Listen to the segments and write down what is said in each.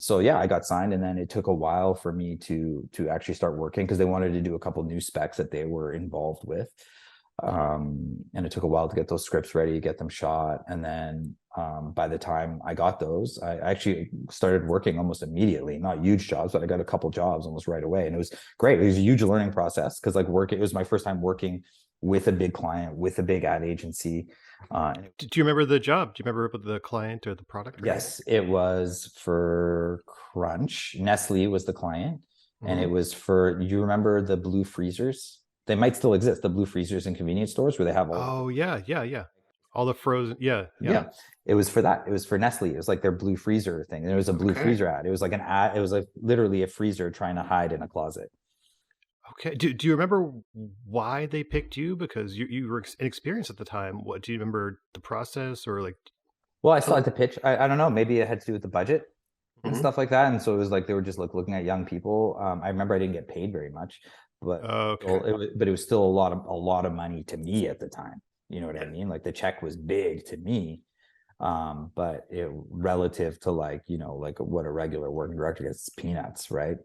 so yeah, I got signed, and then it took a while for me to actually start working because they wanted to do a couple new specs that they were involved with. And it took a while to get those scripts ready, get them shot. And then by the time I got those, I actually started working almost immediately, not huge jobs, but I got a couple jobs almost right away. And it was great. It was a huge learning process because it was my first time working with a big client, with a big ad agency. Do you remember the job? Do you remember the client or the product or anything? Yes, it was for Crunch. Nestle was the client, and it Hmm. was for, you remember the blue freezers? They might still exist, the blue freezers in convenience stores where they have all, Oh yeah, yeah, yeah. All the frozen. Yeah, yeah. yeah, it was for that. It was for Nestle. It was like their blue freezer thing. There was a blue Okay. freezer ad. It was like an ad. It was like literally a freezer trying to hide in a closet. Okay. Do you remember why they picked you? Because you were inexperienced at the time. What do you remember the process or like? Well, I still Tell. had to pitch. I don't know. Maybe it had to do with the budget and Hmm. stuff like that. And so it was like they were just like looking at young people. I remember I didn't get paid very much, but Okay. but it was still a lot of money to me at the time. You know what I Yeah. mean? Like the check was big to me, but it relative to like like what a regular working director gets, it's peanuts, right?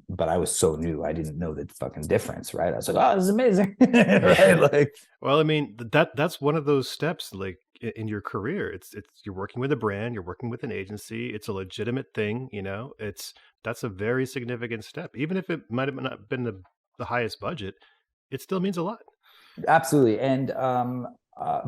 But I was so new, I didn't know the fucking difference, right? I was like, oh, this is amazing, right? Yeah. Like, Well, I mean that's one of those steps like in your career. It's you're working with a brand, you're working with an agency. It's a legitimate thing, you know. It's That's a very significant step. Even if it might have not been the highest budget, it still means a lot. absolutely. And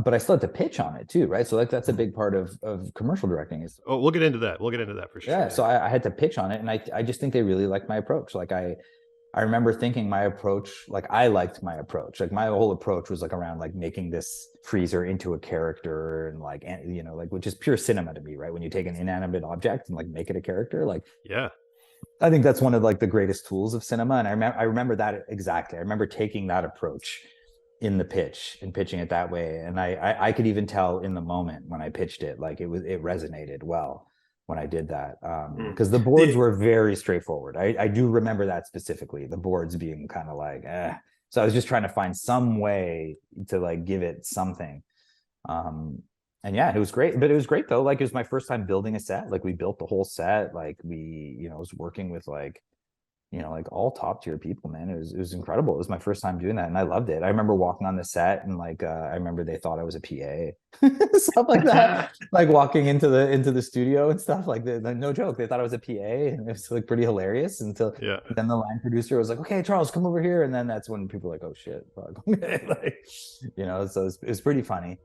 but I still had to pitch on it too, right? So like that's a Mhm. big part of commercial directing is, Oh, we'll get into that. We'll get into that for yeah. sure. So Yeah. I had to pitch on it, and I just think they really liked my approach. Like I remember thinking my approach, like I liked my approach. Like my whole approach was like around like making this freezer into a character, and like, like, which is pure cinema to me, right? When you take an inanimate object and like make it a character, like Yeah. I think that's one of like the greatest tools of cinema. And I remember that exactly. I remember taking that approach in the pitch and pitching it that way. And I could even tell in the moment when I pitched it, like it resonated well when I did that. Mm. Because the boards The were very straightforward. I do remember that specifically, the boards being kind of like, eh. So I was just trying to find some way to like give it something. Um, and yeah, it was great, but it was great though. Like it was my first time building a set. Like we built the whole set. Like we, was working with like, like all top tier people, man. It was incredible. It was my first time doing that, and I loved it. I remember walking on the set, and like I remember they thought I was a PA, stuff like that. Like walking into the studio and stuff like that. No joke, they thought I was a PA, and it was like pretty hilarious until yeah. then the line producer was like, "Okay, Charles, come over here," and then that's when people were like, "Oh shit, fuck." Like, so it was pretty funny.